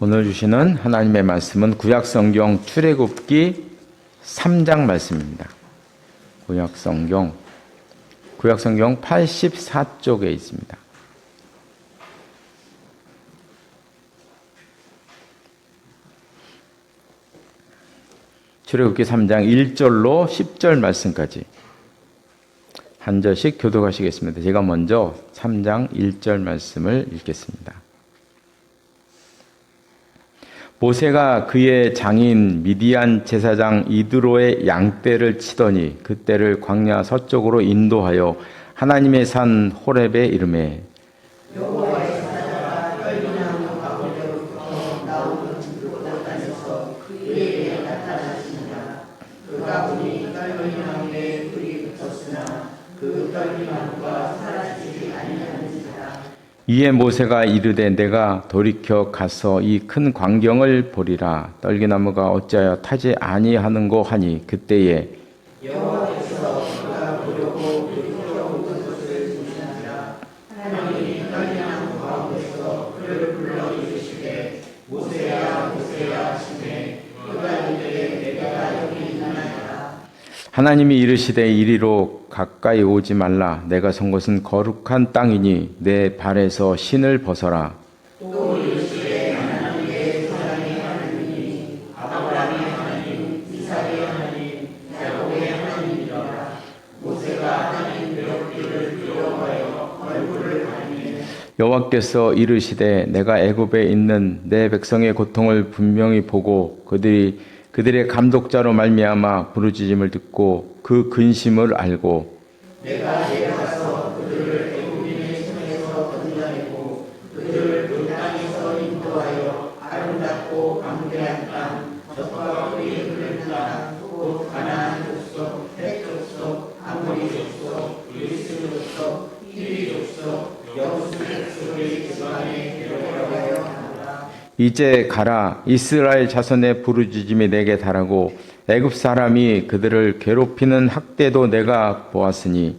오늘 주시는 하나님의 말씀은 구약성경 출애굽기 3장 말씀입니다. 구약성경 84쪽에 있습니다. 출애굽기 3장 1절로 10절 말씀까지 한 절씩 교독하시겠습니다. 제가 먼저 3장 1절 말씀을 읽겠습니다. 모세가 그의 장인 미디안 제사장 이드로의 양떼를 치더니 그 떼를 광야 서쪽으로 인도하여 하나님의 산 호렙에 이르매 여호와의 사자가 떨기나무 가보로부터 나오는 들고 다녀서 그에게 나타나시니라. 그가 보니 떨기나무에 불이 붙었으나 그 떨기나무가 사라지지 아니하는지라. 이에 모세가 이르되 내가 돌이켜 가서 이 큰 광경을 보리라. 떨기나무가 어찌하여 타지 아니하는고 하니 그때에 여호와께서 그가 보려고 돌이켜 오는 것을 보시니라. 하나님이 떨기나무 가운데서 그를 불러 이르시되 모세야 모세야 하시매 그가 이르되 내가 여기 있나이다. 하나님이 이르시되 이리로 가까이 오지 말라. 내가 선 곳은 거룩한 땅이니 내 발에서 신을 벗어라. 또 이르시되 하나님의 사랑의 하나님이니 아브라함의 하나님, 이삭의 하나님, 야곱의 하나님이라. 모세가 하나님 뵈옵기를 두려워하여 얼굴을 가리매 여호와께서 이르시되 내가 애굽에 있는 내 백성의 고통을 분명히 보고 그들의 감독자로 말미암아 부르짖음을 듣고 그 근심을 알고 내가 내려가서 그들을 애굽인의 손에서 건져내고 그들을 그 땅에서 인도하여 아름답고 광대한 땅, 젖과 꿀이 흐르는 땅, 곧 가나안 족속, 헷 족속, 아모리 족속, 그리스 족속, 히위 족속, 여부스 족속의 지방에 데려가려 하노라. 이제 가라. 이스라엘 자손의 부르짖음이 내게 달하고 애굽 사람이 그들을 괴롭히는 학대도 내가 보았으니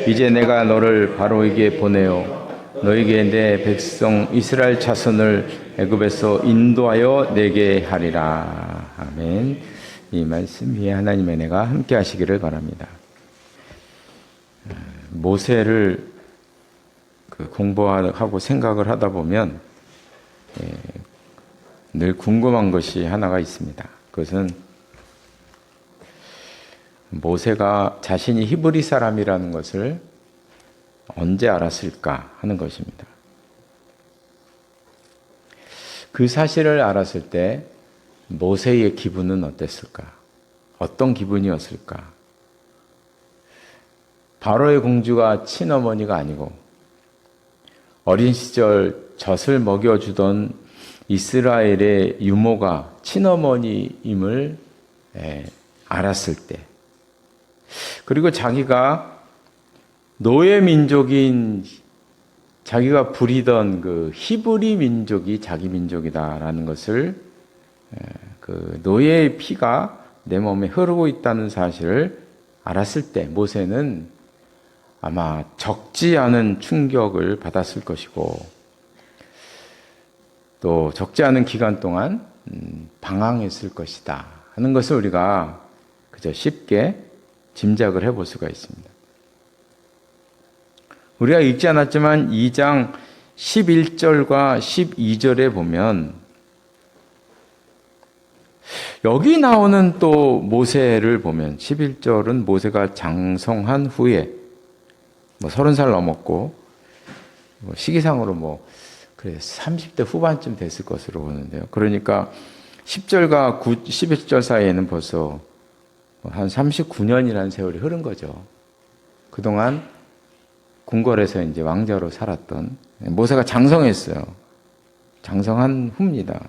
이제 내가 너를 바로에게 보내어 너에게 내 백성 이스라엘 자손을 애굽에서 인도하여 내게 하리라. 아멘. 이 말씀 위에 하나님의 은혜가 함께 하시기를 바랍니다. 모세를 공부하고 생각을 하다 보면 늘 궁금한 것이 하나가 있습니다. 그것은 모세가 자신이 히브리 사람이라는 것을 언제 알았을까 하는 것입니다. 그 사실을 알았을 때 모세의 기분은 어땠을까? 어떤 기분이었을까? 바로의 공주가 친어머니가 아니고 어린 시절 젖을 먹여주던 이스라엘의 유모가 친어머니임을 알았을 때, 그리고 자기가 노예 민족인 자기가 부리던 그 히브리 민족이 자기 민족이다라는 것을, 그 노예의 피가 내 몸에 흐르고 있다는 사실을 알았을 때 모세는 아마 적지 않은 충격을 받았을 것이고 또 적지 않은 기간 동안 방황했을 것이다 하는 것을 우리가 그저 쉽게 짐작을 해볼 수가 있습니다. 우리가 읽지 않았지만 2장 11절과 12절에 보면 여기 나오는 또 모세를 보면 11절은 모세가 장성한 후에 30살 넘었고 시기상으로 그래 30대 후반쯤 됐을 것으로 보는데요. 그러니까 10절과 11절 사이에는 벌써 한 39년이라는 세월이 흐른 거죠. 그동안 궁궐에서 이제 왕자로 살았던 모세가 장성했어요. 장성한 후입니다.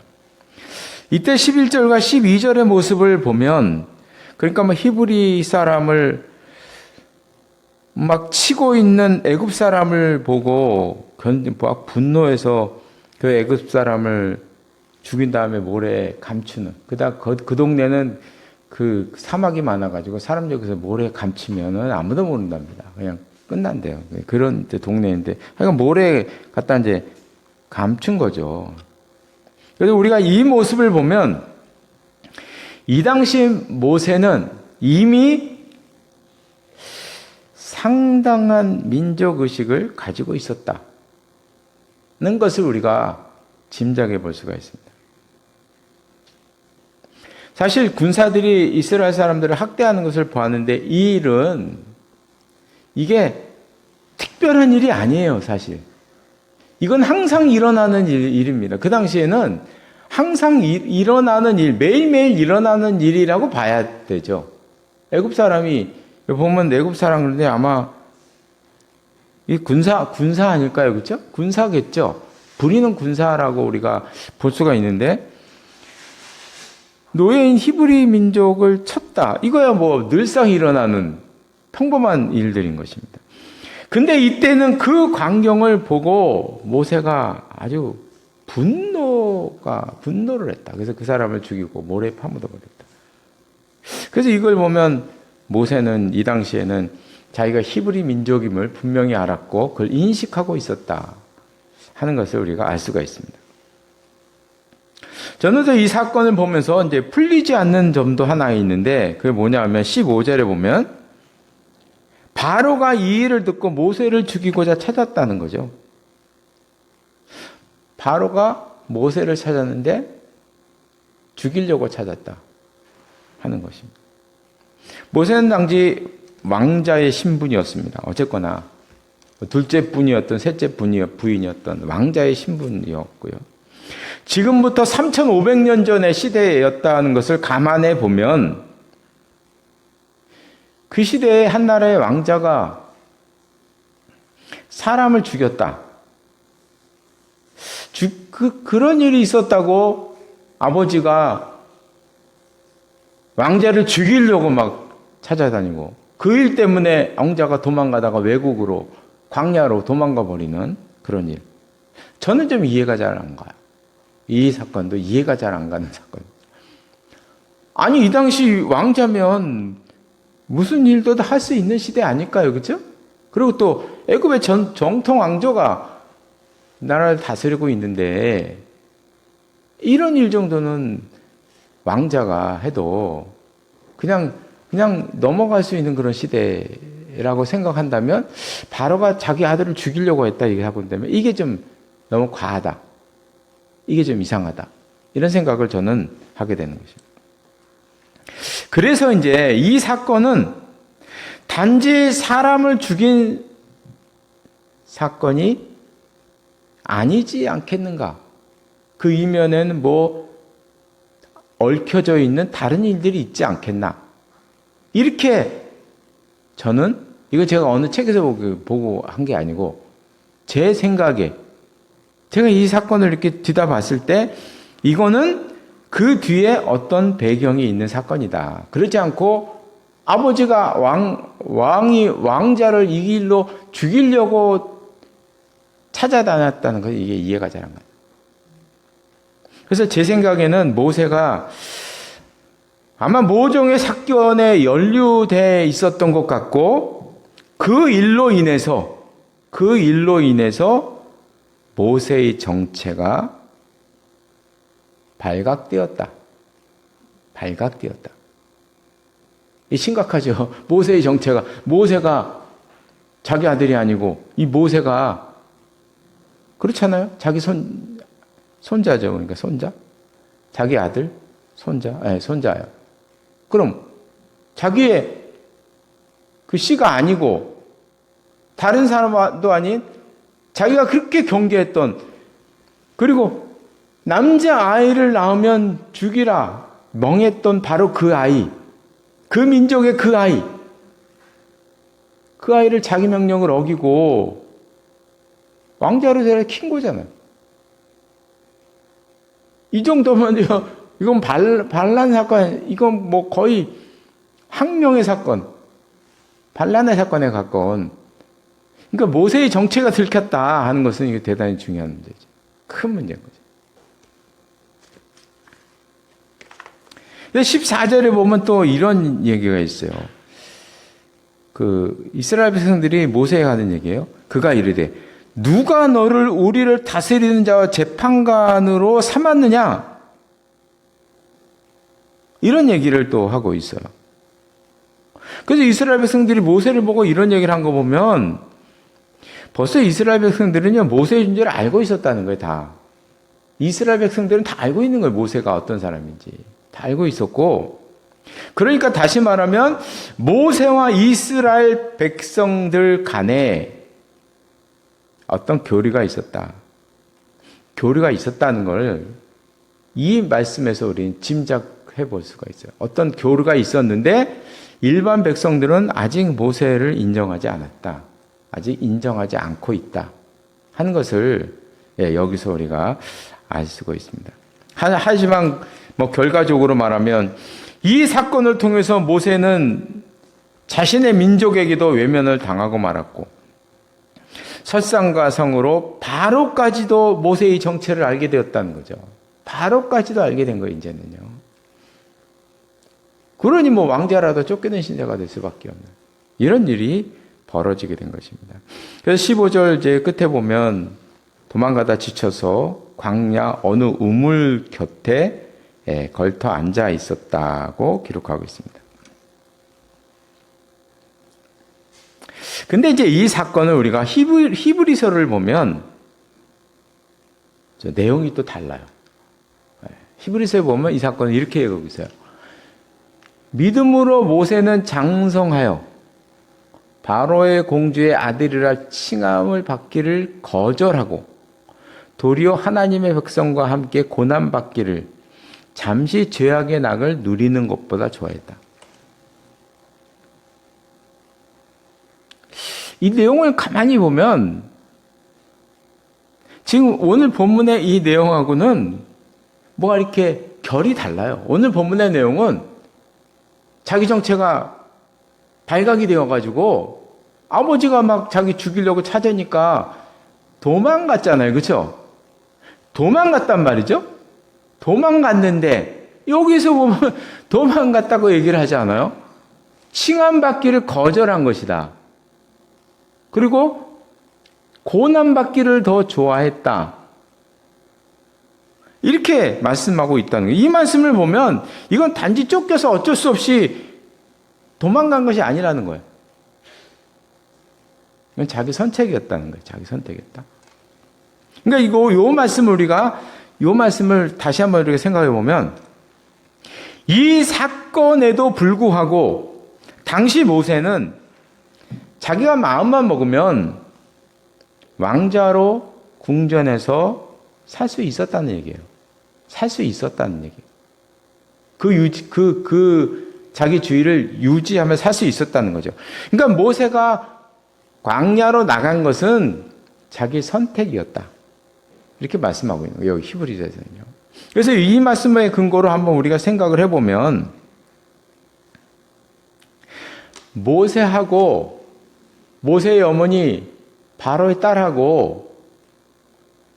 이때 11절과 12절의 모습을 보면, 그러니까 히브리 사람을 막 치고 있는 애굽 사람을 보고 막 분노해서 그 애굽 사람을 죽인 다음에 모래에 감추는, 그 동네는 그 사막이 많아가지고 사람 여기서 모래에 감추면은 아무도 모른답니다. 그냥 끝난대요. 그런 동네인데, 그러니까 모래에 갖다 이제 감춘 거죠. 그래서 우리가 이 모습을 보면 이 당시 모세는 이미 상당한 민족의식을 가지고 있었다는 것을 우리가 짐작해 볼 수가 있습니다. 사실 군사들이 이스라엘 사람들을 학대하는 것을 보았는데 이 일은 이게 특별한 일이 아니에요, 사실. 이건 항상 일어나는 일입니다. 그 당시에는 항상 일어나는 일, 매일매일 일어나는 일이라고 봐야 되죠. 애굽 사람이, 보면 애굽 사람 그런데 아마 이 군사 아닐까요? 그렇죠? 군사겠죠? 부리는 군사라고 우리가 볼 수가 있는데, 노예인 히브리 민족을 쳤다. 이거야 뭐 늘상 일어나는 평범한 일들인 것입니다. 근데 이때는 그 광경을 보고 모세가 아주 분노를 했다. 그래서 그 사람을 죽이고 모래에 파묻어 버렸다. 그래서 이걸 보면 모세는 이 당시에는 자기가 히브리 민족임을 분명히 알았고 그걸 인식하고 있었다 하는 것을 우리가 알 수가 있습니다. 저는 이 사건을 보면서 이제 풀리지 않는 점도 하나 있는데 그게 뭐냐 하면 15절에 보면 바로가 이 일을 듣고 모세를 죽이고자 찾았다는 거죠. 바로가 모세를 찾았는데 죽이려고 찾았다 하는 것입니다. 모세는 당시 왕자의 신분이었습니다. 어쨌거나 둘째 분이었던 셋째 부인이었던 왕자의 신분이었고요. 지금부터 3,500년 전의 시대였다는 것을 감안해 보면 그 시대에 한 나라의 왕자가 사람을 죽였다. 그런 일이 있었다고 아버지가 왕자를 죽이려고 막 찾아다니고 그 일 때문에 왕자가 도망가다가 외국으로 광야로 도망가 버리는 그런 일. 저는 좀 이해가 잘 안 가요. 이 사건도 이해가 잘 안 가는 사건입니다. 아니 이 당시 왕자면 무슨 일도 할 수 있는 시대 아닐까요? 그렇죠? 그리고 또 애굽의 정통 왕조가 나라를 다스리고 있는데 이런 일 정도는 왕자가 해도 그냥 넘어갈 수 있는 그런 시대라고 생각한다면 바로가 자기 아들을 죽이려고 했다 얘기하고 있다면 이게 좀 너무 과하다. 이게 좀 이상하다. 이런 생각을 저는 하게 되는 것입니다. 그래서 이제 이 사건은 단지 사람을 죽인 사건이 아니지 않겠는가? 그 이면에는 뭐 얽혀져 있는 다른 일들이 있지 않겠나? 이렇게 저는 이거 제가 어느 책에서 보고 한 게 아니고 제 생각에 제가 이 사건을 이렇게 뒤다봤을 때 이거는 그 뒤에 어떤 배경이 있는 사건이다. 그렇지 않고 아버지가 왕자를 이 길로 죽이려고 찾아다녔다는 것 이게 이해가 잘 안 가요. 그래서 제 생각에는 모세가 아마 모종의 사건에 연루돼 있었던 것 같고 그 일로 인해서 모세의 정체가 발각되었다. 이 심각하죠. 모세의 정체가 모세가 자기 아들이 아니고 이 모세가 그렇잖아요. 자기 손자죠. 그러니까 손자. 자기 아들, 손자예요. 그럼 자기의 그 씨가 아니고 다른 사람도 아닌 자기가 그렇게 경계했던 그리고 남자 아이를 낳으면 죽이라 멍했던 바로 그 아이, 그 민족의 그 아이를 자기 명령을 어기고 왕자로 킨 거잖아요. 이 정도면요, 이건 반란 사건, 이건 뭐 거의 항명의 사건, 반란의 사건에 가까운. 그러니까 모세의 정체가 들켰다 하는 것은 이게 대단히 중요한 문제죠. 큰 문제인 거죠. 근데 14절에 보면 또 이런 얘기가 있어요. 그 이스라엘 백성들이 모세에게 하는 얘기예요. 그가 이르되 누가 너를 우리를 다스리는 자와 재판관으로 삼았느냐? 이런 얘기를 또 하고 있어요. 그래서 이스라엘 백성들이 모세를 보고 이런 얘기를 한 거 보면 벌써 이스라엘 백성들은요, 모세의 존재를 알고 있었다는 거예요, 다. 이스라엘 백성들은 다 알고 있는 거예요, 모세가 어떤 사람인지. 다 알고 있었고, 그러니까 다시 말하면 모세와 이스라엘 백성들 간에 어떤 교류가 있었다. 교류가 있었다는 걸 이 말씀에서 우리는 짐작해 볼 수가 있어요. 어떤 교류가 있었는데 일반 백성들은 아직 모세를 인정하지 않았다. 아직 인정하지 않고 있다. 하는 것을 여기서 우리가 알 수가 있습니다. 하지만 결과적으로 말하면 이 사건을 통해서 모세는 자신의 민족에게도 외면을 당하고 말았고, 설상가성으로 바로까지도 모세의 정체를 알게 되었다는 거죠. 바로까지도 알게 된 거예요, 이제는요. 그러니 왕자라도 쫓겨낸 신세가 될 수밖에 없는 이런 일이 벌어지게 된 것입니다. 그래서 15절 이제 끝에 보면 도망가다 지쳐서 광야 어느 우물 곁에 걸터 앉아 있었다고 기록하고 있습니다. 근데 이제 이 사건을 우리가 히브리서를 보면 내용이 또 달라요. 히브리서에 보면 이 사건을 이렇게 얘기하고 있어요. 믿음으로 모세는 장성하여 바로의 공주의 아들이라 칭함을 받기를 거절하고 도리어 하나님의 백성과 함께 고난받기를 잠시 죄악의 낙을 누리는 것보다 좋아했다. 이 내용을 가만히 보면 지금 오늘 본문의 이 내용하고는 뭐가 이렇게 결이 달라요. 오늘 본문의 내용은 자기 정체가 발각이 되어가지고 아버지가 막 자기 죽이려고 찾으니까 도망갔잖아요. 그렇죠? 도망갔단 말이죠. 도망갔는데 여기서 보면 도망갔다고 얘기를 하지 않아요? 칭함받기를 거절한 것이다. 그리고 고난받기를 더 좋아했다. 이렇게 말씀하고 있다는 거예요. 이 말씀을 보면 이건 단지 쫓겨서 어쩔 수 없이 도망간 것이 아니라는 거예요. 이건 자기 선택이었다는 거예요. 자기 선택이었다. 그러니까 요 말씀을 다시 한번 이렇게 생각해 보면 이 사건에도 불구하고 당시 모세는 자기가 마음만 먹으면 왕자로 궁전에서 살 수 있었다는 얘기예요. 살 수 있었다는 얘기예요. 자기 주의를 유지하며 살 수 있었다는 거죠. 그러니까 모세가 광야로 나간 것은 자기 선택이었다. 이렇게 말씀하고 있는 거예요. 여기 히브리서에서는요. 그래서 이 말씀의 근거로 한번 우리가 생각을 해보면 모세의 어머니 바로의 딸하고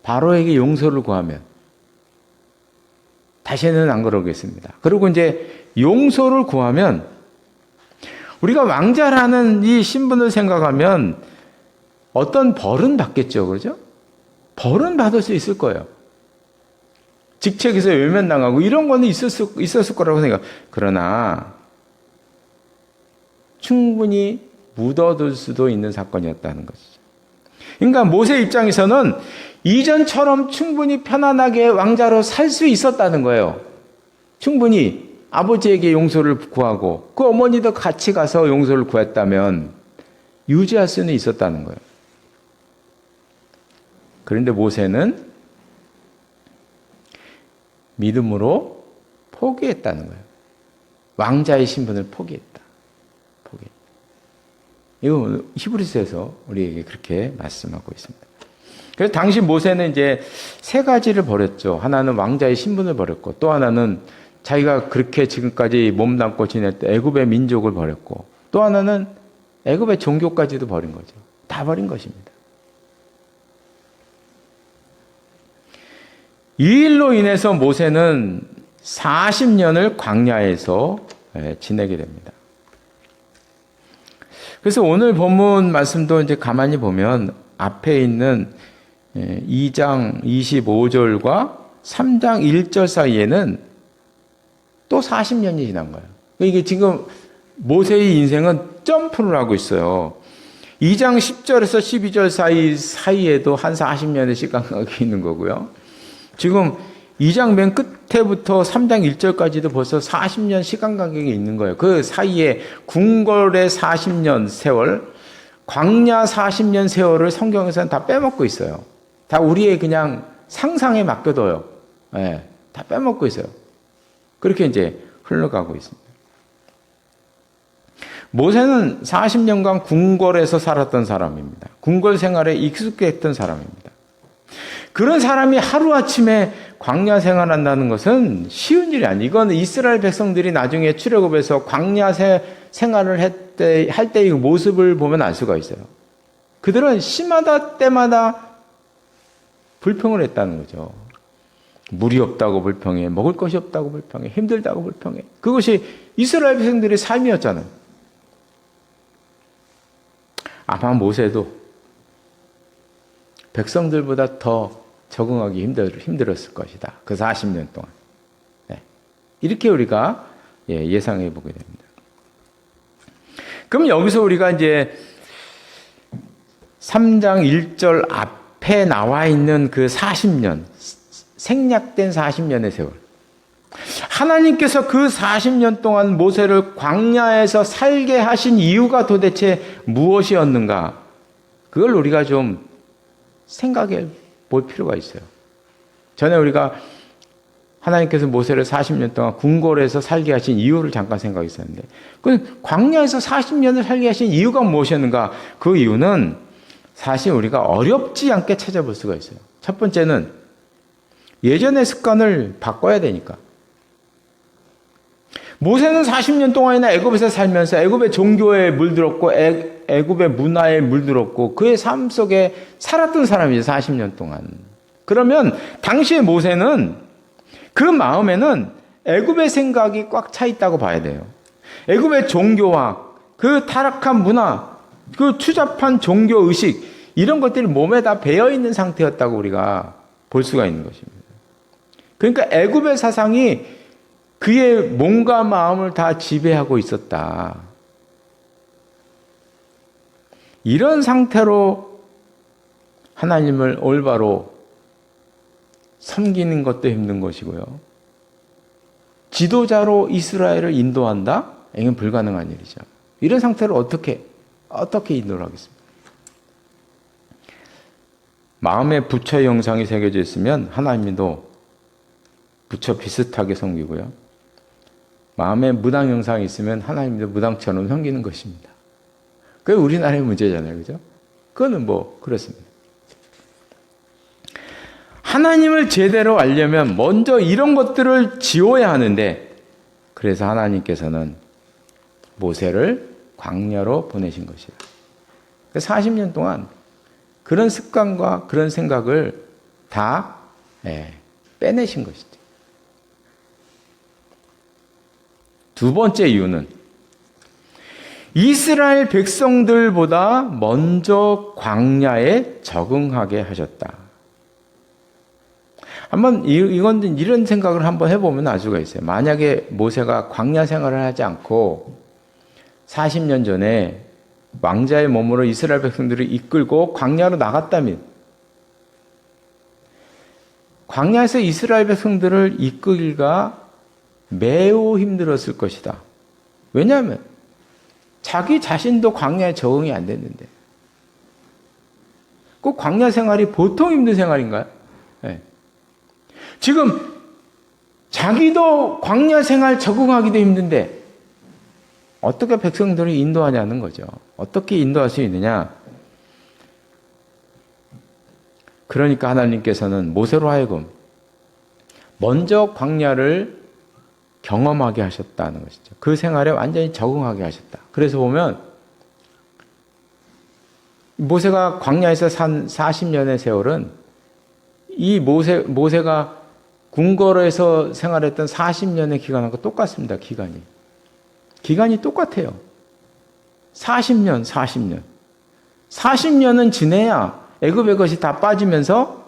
바로에게 용서를 구하면 다시는 안 그러겠습니다. 그리고 이제 용서를 구하면 우리가 왕자라는 이 신분을 생각하면 어떤 벌은 받겠죠. 그렇죠? 벌은 받을 수 있을 거예요. 직책에서 외면당하고 이런 거는 있었을 거라고 생각. 그러나 충분히 묻어둘 수도 있는 사건이었다는 것이죠. 그러니까 모세 입장에서는 이전처럼 충분히 편안하게 왕자로 살 수 있었다는 거예요. 충분히 아버지에게 용서를 구하고 그 어머니도 같이 가서 용서를 구했다면 유지할 수는 있었다는 거예요. 그런데 모세는 믿음으로 포기했다는 거예요. 왕자의 신분을 포기했다. 이거 히브리서에서 우리에게 그렇게 말씀하고 있습니다. 그래서 당시 모세는 이제 세 가지를 버렸죠. 하나는 왕자의 신분을 버렸고, 또 하나는 자기가 그렇게 지금까지 몸담고 지냈던 애굽의 민족을 버렸고, 또 하나는 애굽의 종교까지도 버린 거죠. 다 버린 것입니다. 이 일로 인해서 모세는 40년을 광야에서 지내게 됩니다. 그래서 오늘 본문 말씀도 이제 가만히 보면 앞에 있는 2장 25절과 3장 1절 사이에는 또 40년이 지난 거예요. 이게 지금 모세의 인생은 점프를 하고 있어요. 2장 10절에서 12절 사이에도 한 40년의 시간각이 있는 거고요. 지금 2장 맨 끝에부터 3장 1절까지도 벌써 40년 시간간격이 있는 거예요. 그 사이에 궁궐의 40년 세월, 광야 40년 세월을 성경에서는 다 빼먹고 있어요. 다 우리의 그냥 상상에 맡겨둬요. 네, 다 빼먹고 있어요. 그렇게 이제 흘러가고 있습니다. 모세는 40년간 궁궐에서 살았던 사람입니다. 궁궐 생활에 익숙했던 사람입니다. 그런 사람이 하루아침에 광야 생활한다는 것은 쉬운 일이 아니에요. 이건 이스라엘 백성들이 나중에 출애굽에서 광야 생활을 할 때의 모습을 보면 알 수가 있어요. 그들은 시마다 때마다 불평을 했다는 거죠. 물이 없다고 불평해, 먹을 것이 없다고 불평해, 힘들다고 불평해. 그것이 이스라엘 백성들의 삶이었잖아요. 아마 모세도 백성들보다 더 적응하기 힘들었을 것이다. 그 40년 동안. 네. 이렇게 우리가 예상해 보게 됩니다. 그럼 여기서 우리가 이제 3장 1절 앞에 나와 있는 그 40년, 생략된 40년의 세월. 하나님께서 그 40년 동안 모세를 광야에서 살게 하신 이유가 도대체 무엇이었는가? 그걸 우리가 좀 생각해 볼 필요가 있어요. 전에 우리가 하나님께서 모세를 40년 동안 궁궐에서 살게 하신 이유를 잠깐 생각했었는데, 그 광야에서 40년을 살게 하신 이유가 무엇이었는가? 그 이유는 사실 우리가 어렵지 않게 찾아볼 수가 있어요. 첫 번째는 예전의 습관을 바꿔야 되니까. 모세는 40년 동안이나 애굽에서 살면서 애굽의 종교에 물들었고 애굽의 문화에 물들었고 그의 삶 속에 살았던 사람이죠. 40년 동안. 그러면 당시의 모세는 그 마음에는 애굽의 생각이 꽉 차 있다고 봐야 돼요. 애굽의 종교와 그 타락한 문화, 그 추잡한 종교 의식, 이런 것들이 몸에 다 배어 있는 상태였다고 우리가 볼 수가 있는 것입니다. 그러니까 애굽의 사상이 그의 몸과 마음을 다 지배하고 있었다. 이런 상태로 하나님을 올바로 섬기는 것도 힘든 것이고요. 지도자로 이스라엘을 인도한다? 이건 불가능한 일이죠. 이런 상태로 어떻게 인도를 하겠습니까? 마음에 부처의 형상이 새겨져 있으면 하나님도 부처 비슷하게 섬기고요. 마음에 무당 형상이 있으면 하나님도 무당처럼 섬기는 것입니다. 그게 우리나라의 문제잖아요. 그죠? 그거는 그렇습니다. 하나님을 제대로 알려면 먼저 이런 것들을 지워야 하는데, 그래서 하나님께서는 모세를 광야로 보내신 것이다. 40년 동안 그런 습관과 그런 생각을 다 빼내신 것이죠. 두 번째 이유는 이스라엘 백성들보다 먼저 광야에 적응하게 하셨다. 한번 이런 생각을 한번 해보면 알 수가 있어요. 만약에 모세가 광야 생활을 하지 않고 40년 전에 왕자의 몸으로 이스라엘 백성들을 이끌고 광야로 나갔다면, 광야에서 이스라엘 백성들을 이끌기가 매우 힘들었을 것이다. 왜냐하면 자기 자신도 광야에 적응이 안 됐는데. 그 광야 생활이 보통 힘든 생활인가요? 네. 지금 자기도 광야 생활 적응하기도 힘든데 어떻게 백성들을 인도하냐는 거죠. 어떻게 인도할 수 있느냐? 그러니까 하나님께서는 모세로 하여금 먼저 광야를 경험하게 하셨다는 것이죠. 그 생활에 완전히 적응하게 하셨다. 그래서 보면 모세가 광야에서 산 40년의 세월은 이 모세가 궁궐에서 생활했던 40년의 기간하고 똑같습니다. 기간이 똑같아요. 40년. 40년은 지내야 애굽의 것이 다 빠지면서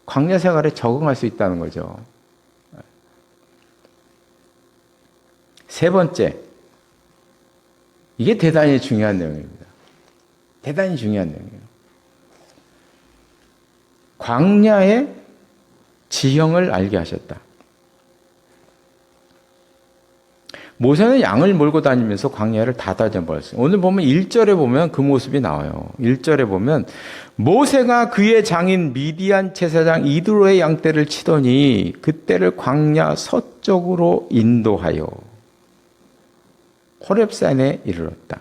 광야 생활에 적응할 수 있다는 거죠. 세 번째, 이게 대단히 중요한 내용입니다. 대단히 중요한 내용이에요. 광야의 지형을 알게 하셨다. 모세는 양을 몰고 다니면서 광야를 다 다녀버렸어요. 오늘 보면 1절에 보면 그 모습이 나와요. 1절에 보면 모세가 그의 장인 미디안 제사장 이드로의 양떼를 치더니 그떼를 광야 서쪽으로 인도하여 호렙산에 이르렀다.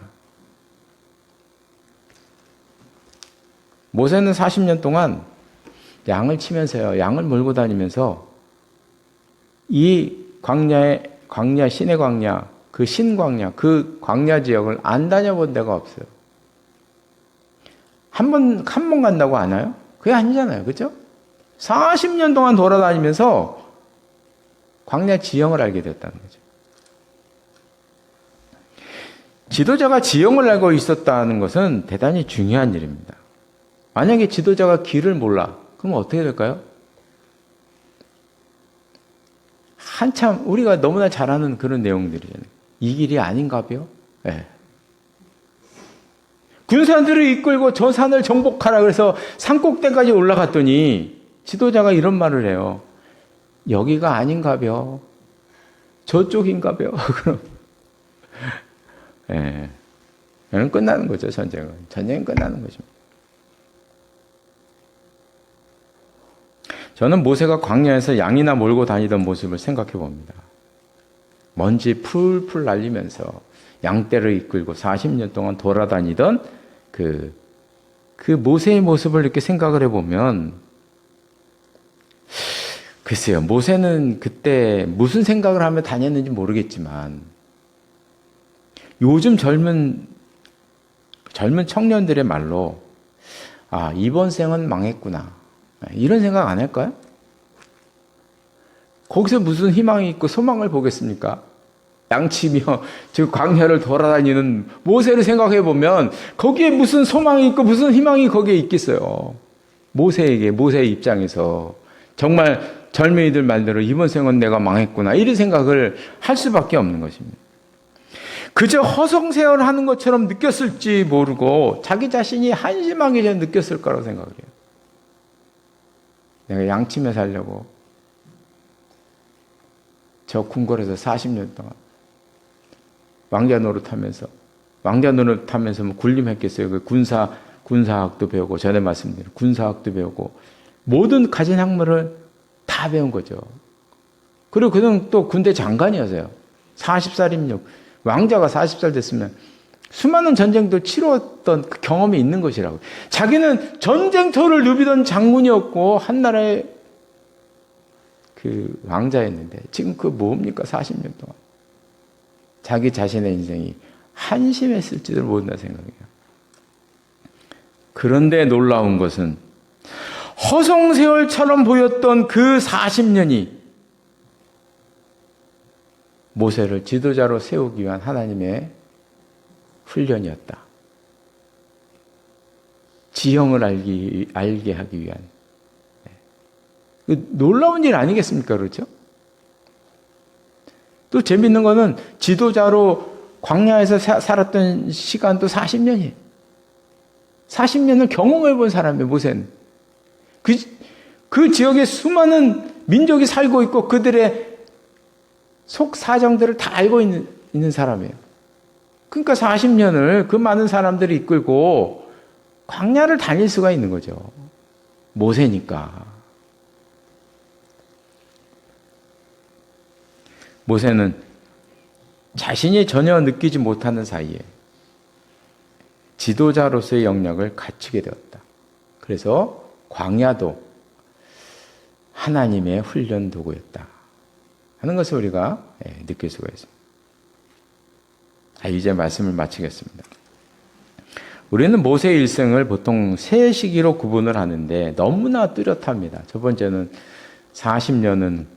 모세는 40년 동안 양을 치면서요, 양을 몰고 다니면서 이 광야, 신의 광야, 그 신광야, 그 광야 지역을 안 다녀본 데가 없어요. 한 번 간다고 아나요? 그게 아니잖아요. 그죠? 40년 동안 돌아다니면서 광야 지형을 알게 됐다는 거죠. 지도자가 지형을 알고 있었다는 것은 대단히 중요한 일입니다. 만약에 지도자가 길을 몰라, 그럼 어떻게 될까요? 한참 우리가 너무나 잘 아는 그런 내용들이잖아요. 이 길이 아닌가벼? 네. 군사들을 이끌고 저 산을 정복하라 그래서 산꼭대까지 올라갔더니 지도자가 이런 말을 해요. 여기가 아닌가벼? 저쪽인가벼? 그럼 예. 그럼 끝나는 거죠, 전쟁은. 전쟁은 끝나는 것입니다. 저는 모세가 광야에서 양이나 몰고 다니던 모습을 생각해 봅니다. 먼지 풀풀 날리면서 양떼를 이끌고 40년 동안 돌아다니던 그 모세의 모습을 이렇게 생각을 해보면, 글쎄요, 모세는 그때 무슨 생각을 하며 다녔는지 모르겠지만, 요즘 젊은 청년들의 말로, 아, 이번 생은 망했구나. 이런 생각 안 할까요? 거기서 무슨 희망이 있고 소망을 보겠습니까? 양치며 즉 광야를 돌아다니는 모세를 생각해 보면 거기에 무슨 소망이 있고 무슨 희망이 거기에 있겠어요. 모세의 입장에서 정말 젊은이들 말대로 이번 생은 내가 망했구나 이런 생각을 할 수밖에 없는 것입니다. 그저 허송세월하는 것처럼 느꼈을지 모르고 자기 자신이 한심하게 전 느꼈을 거라고 생각을 해요. 내가 양치며 살려고 저 궁궐에서 40년 동안 왕자 노릇하면서 뭐 굴림했겠어요. 그 군사학도 배우고, 전에 말씀드린 군사학도 배우고 모든 가진 학문을 다 배운 거죠. 그리고 그는 또 군대 장관이었어요. 40살 입력. 왕자가 40살 됐으면 수많은 전쟁도 치루었던 그 경험이 있는 것이라고. 자기는 전쟁터를 누비던 장군이었고 한 나라의 그 왕자였는데 지금 그 뭡니까? 40년 동안. 자기 자신의 인생이 한심했을지도 모른다 생각해요. 그런데 놀라운 것은 허송세월처럼 보였던 그 40년이 모세를 지도자로 세우기 위한 하나님의 훈련이었다. 지형을 알게 하기 위한. 놀라운 일 아니겠습니까? 그렇죠? 또 재밌는 거는 지도자로 광야에서 살았던 시간도 40년이에요. 40년을 경험해 본 사람이에요, 모세는. 그 지역에 수많은 민족이 살고 있고 그들의 속 사정들을 다 알고 있는 사람이에요. 그러니까 40년을 그 많은 사람들이 이끌고 광야를 다닐 수가 있는 거죠. 모세니까. 모세는 자신이 전혀 느끼지 못하는 사이에 지도자로서의 역량을 갖추게 되었다. 그래서 광야도 하나님의 훈련 도구였다 하는 것을 우리가 느낄 수가 있습니다. 이제 말씀을 마치겠습니다. 우리는 모세의 일생을 보통 세 시기로 구분을 하는데 너무나 뚜렷합니다. 첫 번째는 40년은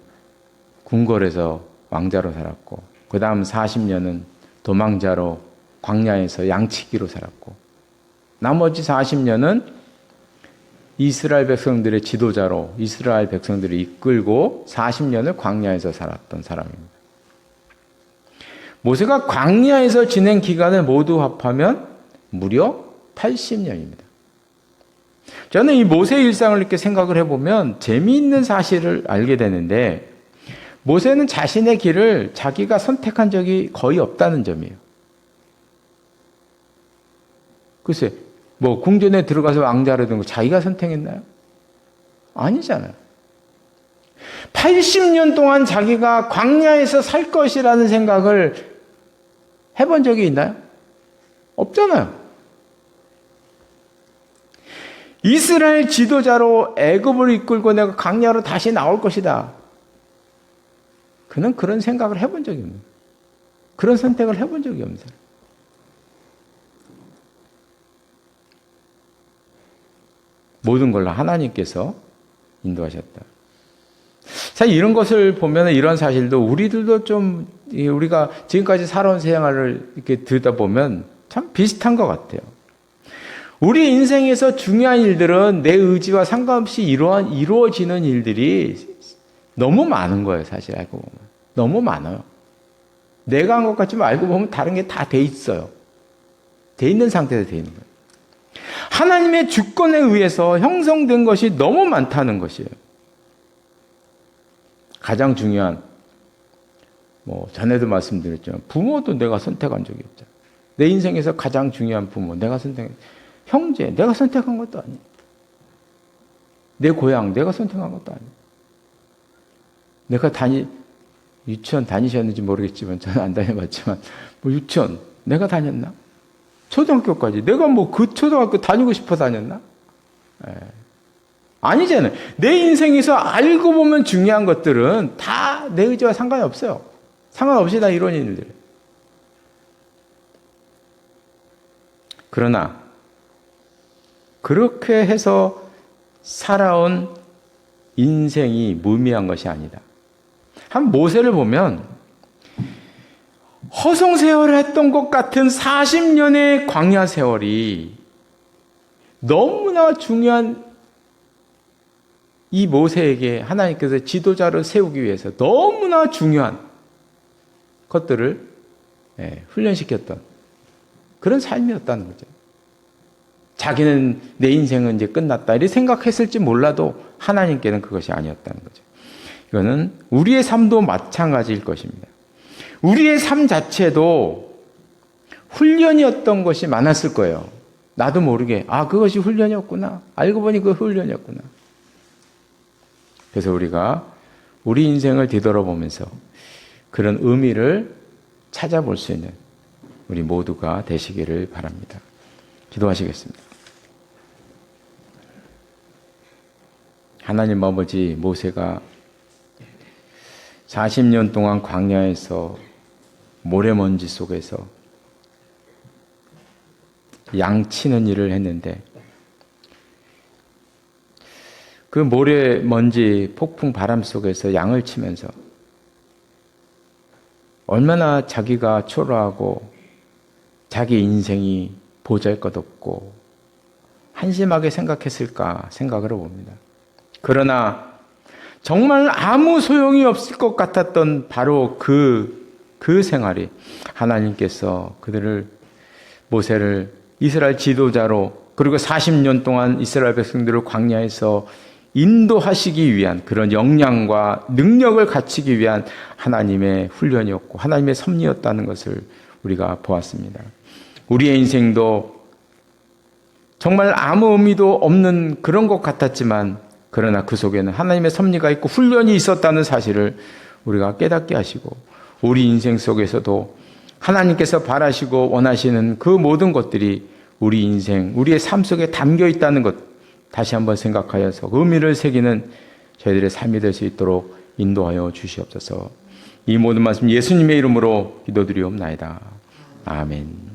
궁궐에서 왕자로 살았고, 그 다음 40년은 도망자로 광야에서 양치기로 살았고, 나머지 40년은 이스라엘 백성들의 지도자로 이스라엘 백성들을 이끌고 40년을 광야에서 살았던 사람입니다. 모세가 광야에서 지낸 기간을 모두 합하면 무려 80년입니다. 저는 이 모세의 일상을 이렇게 생각을 해보면 재미있는 사실을 알게 되는데, 모세는 자신의 길을 자기가 선택한 적이 거의 없다는 점이에요. 글쎄, 뭐 궁전에 들어가서 왕자를 된 거 자기가 선택했나요? 아니잖아요. 80년 동안 자기가 광야에서 살 것이라는 생각을 해본 적이 있나요? 없잖아요. 이스라엘 지도자로 애굽을 이끌고 내가 광야로 다시 나올 것이다. 그는 그런 생각을 해본 적이 없는, 그런 선택을 해본 적이 없는 사람. 모든 걸로 하나님께서 인도하셨다. 사실 이런 것을 보면, 이런 사실도 우리들도 좀, 우리가 지금까지 살아온 생활을 이렇게 듣다 보면 참 비슷한 것 같아요. 우리 인생에서 중요한 일들은 내 의지와 상관없이 이루어지는 일들이 너무 많은 거예요, 사실 알고 보면. 너무 많아요. 내가 한 것 같지만 알고 보면 다른 게 다 돼 있어요. 돼 있는 상태에서 돼 있는 거예요. 하나님의 주권에 의해서 형성된 것이 너무 많다는 것이에요. 가장 중요한, 전에도 말씀드렸지만, 부모도 내가 선택한 적이 없잖아요. 내 인생에서 가장 중요한 부모, 내가 선택한, 형제, 내가 선택한 것도 아니에요. 내 고향, 내가 선택한 것도 아니에요. 내가 유치원 다니셨는지 모르겠지만, 저는 안 다녀봤지만, 유치원, 내가 다녔나? 초등학교까지. 내가 그 초등학교 다니고 싶어 다녔나? 아니잖아요. 내 인생에서 알고 보면 중요한 것들은 다 내 의지와 상관이 없어요. 상관없이 다 이루어진 일들. 그러나 그렇게 해서 살아온 인생이 무의미한 것이 아니다. 한 모세를 보면 허송세월을 했던 것 같은 40년의 광야 세월이 너무나 중요한 이 모세에게 하나님께서 지도자를 세우기 위해서 너무나 중요한 것들을 훈련시켰던 그런 삶이었다는 거죠. 자기는 내 인생은 이제 끝났다 이렇게 생각했을지 몰라도 하나님께는 그것이 아니었다는 거죠. 이거는 우리의 삶도 마찬가지일 것입니다. 우리의 삶 자체도 훈련이었던 것이 많았을 거예요. 나도 모르게 그것이 훈련이었구나. 알고 보니 그 훈련이었구나. 그래서 우리가 우리 인생을 뒤돌아보면서 그런 의미를 찾아볼 수 있는 우리 모두가 되시기를 바랍니다. 기도하시겠습니다. 하나님 아버지, 모세가 40년 동안 광야에서 모래먼지 속에서 양 치는 일을 했는데 그 모래먼지 폭풍 바람 속에서 양을 치면서 얼마나 자기가 초라하고 자기 인생이 보잘것없고 한심하게 생각했을까 생각을 해봅니다. 그러나 정말 아무 소용이 없을 것 같았던 바로 그 생활이 하나님께서 모세를 이스라엘 지도자로 그리고 40년 동안 이스라엘 백성들을 광야에서 인도하시기 위한 그런 역량과 능력을 갖추기 위한 하나님의 훈련이었고 하나님의 섭리였다는 것을 우리가 보았습니다. 우리의 인생도 정말 아무 의미도 없는 그런 것 같았지만 그러나 그 속에는 하나님의 섭리가 있고 훈련이 있었다는 사실을 우리가 깨닫게 하시고 우리 인생 속에서도 하나님께서 바라시고 원하시는 그 모든 것들이 우리 인생, 우리의 삶 속에 담겨 있다는 것 다시 한번 생각하여서 의미를 새기는 저희들의 삶이 될 수 있도록 인도하여 주시옵소서. 이 모든 말씀 예수님의 이름으로 기도드리옵나이다. 아멘.